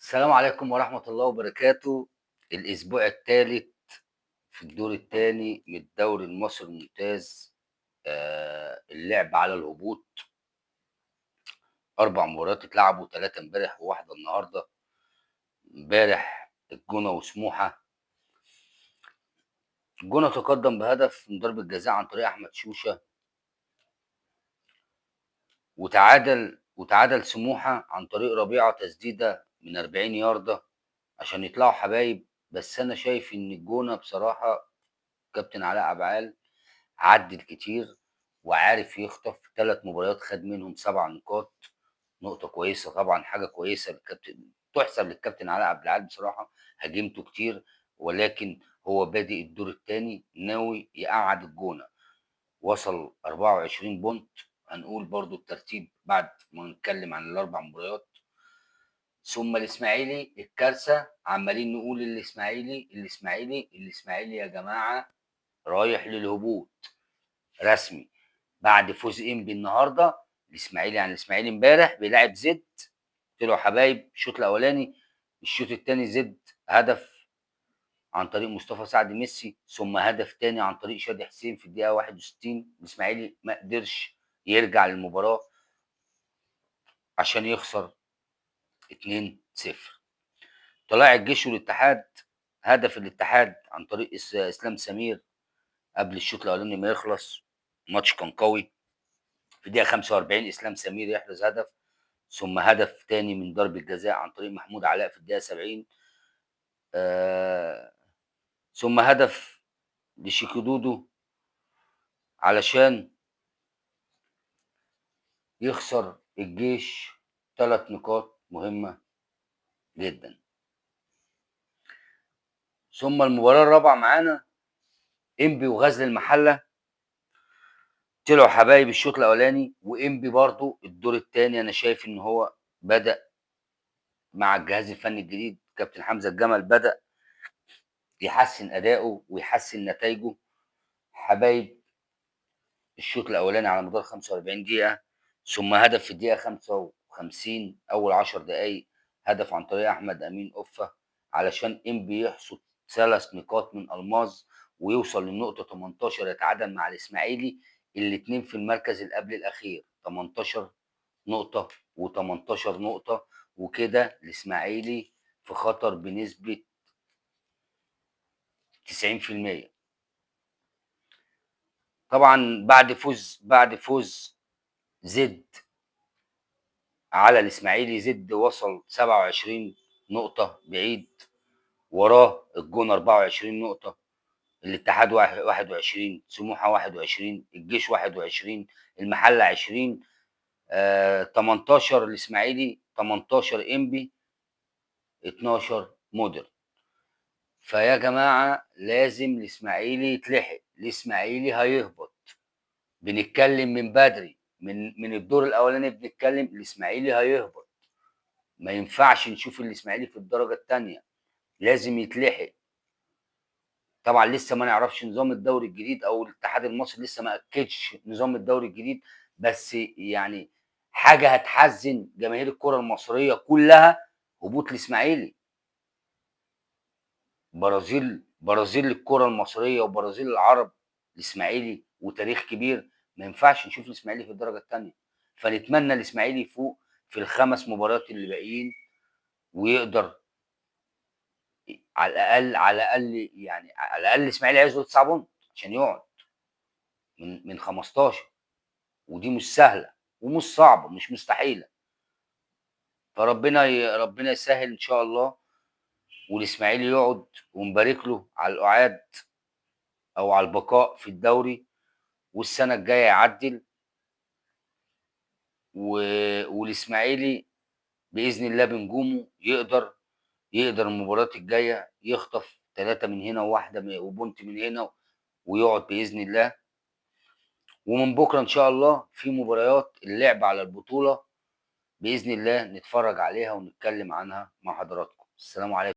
السلام عليكم ورحمة الله وبركاته. الأسبوع الثالث في الدور الثاني من الدوري المصري الممتاز. اللعب على الهبوط. 4 مباريات اتلعبوا، 3 امبارح وواحدة النهاردة. امبارح الجونة وسموحة. الجونة تقدم بهدف من ضربة جزاء عن طريق أحمد شوشة، وتعادل سموحة عن طريق ربيعة تسديدة من 40 ياردة عشان يطلعوا حبايب. بس أنا شايف إن الجونة بصراحة كابتن علاء عبعال عدل كتير وعارف يخطف 3 مباريات، خد منهم 7 نقاط. نقطة كويسة طبعا، حاجة كويسة للكابتن، تحسب للكابتن علاء عبد العال بصراحة. هاجمته كتير، ولكن هو بادئ الدور الثاني ناوي يقعد الجونة. وصل 24 بونت. هنقول برضو الترتيب بعد ما نتكلم عن ال4 مباريات. ثم الإسماعيلي الكارثة، عمالين نقول الإسماعيلي يا جماعة رايح للهبوط رسمي بعد فوز انبي النهارده. الاسماعيلي امبارح بيلاعب زد، طلعوا حبايب. الشوط الاولاني، الشوط الثاني زد هدف عن طريق مصطفى سعد ميسي، ثم هدف تاني عن طريق شادي حسين في الدقيقه 61. الاسماعيلي ما قدرش يرجع للمباراه عشان يخسر 2-0. طلائع الجيش والاتحاد، هدف الاتحاد عن طريق اسلام سمير قبل الشوط الاولاني ما يخلص. الماتش كان قوي. في الدقيقة 45 إسلام سمير يحرز هدف، ثم هدف تاني من ضربة جزاء عن طريق محمود علاء في الدقيقة 70. ثم هدف لشيكو دودو علشان يخسر الجيش 3 نقاط مهمة جدا. ثم المباراة الرابعة معانا انبي وغزل المحلة، طلعوا حبايب الشوط الأولاني. وانبي برضو الدور الثاني أنا شايف إن هو بدأ مع الجهاز الفني الجديد كابتن حمزة الجمل، بدأ يحسن أداؤه ويحسن نتائجه. حبايب الشوط الاولاني على مدار 45 دقيقه، ثم هدف في الدقيقه 55 اول 10 دقائق، هدف عن طريق احمد امين اوفا علشان انبي يحصد 3 نقاط من الماظ ويوصل للنقطه 18، يتعادل مع الاسماعيلي الاثنين في المركز اللي قبل الاخير 18 نقطه و18 نقطه. وكده الاسماعيلي في خطر بنسبه 90%. طبعا بعد فوز زد على الاسماعيلي، زد وصل 27 نقطة بعيد، وراه الجونة 24 نقطة، الاتحاد 21، سموحة 21، الجيش 21، المحلة 20، 18 الاسماعيلي، 18 انبي، 12 مودرن. فيا جماعة لازم الاسماعيلي يتلحق، الاسماعيلي هيهبط. بنتكلم من بدري، من الدور الاولاني بنتكلم الاسماعيلي هيهبط. ما ينفعش نشوف الاسماعيلي في الدرجه الثانيه، لازم يتلحق. طبعا لسه ما نعرفش نظام الدوري الجديد، او الاتحاد المصري لسه ما اكدش نظام الدوري الجديد، بس يعني حاجه هتحزن جماهير الكره المصريه كلها، هبوط الاسماعيلي. برازيل الكره المصريه وبرازيل العرب، الاسماعيلي وتاريخ كبير. ما ينفعش نشوف الاسماعيلي في الدرجه الثانيه. فنتمنى الاسماعيلي يفوق في ال5 مباريات اللي باقيين، ويقدر على الاقل يعني على الاقل الاسماعيلي عايز له 9 بونت عشان يقعد من 15، ودي مش سهله ومش صعبه، مش مستحيله. ربنا يسهل ان شاء الله، والاسماعيلي يقعد، ونبارك له على القعاد او على البقاء في الدوري، والسنه الجايه يعدل و... والاسماعيلي باذن الله بنجومه يقدر المباريات الجايه يخطف 3 من هنا وواحده وبونت من هنا، ويقعد باذن الله. ومن بكره ان شاء الله في مباريات اللعب على البطوله باذن الله نتفرج عليها ونتكلم عنها مع حضراتكم. السلام عليكم.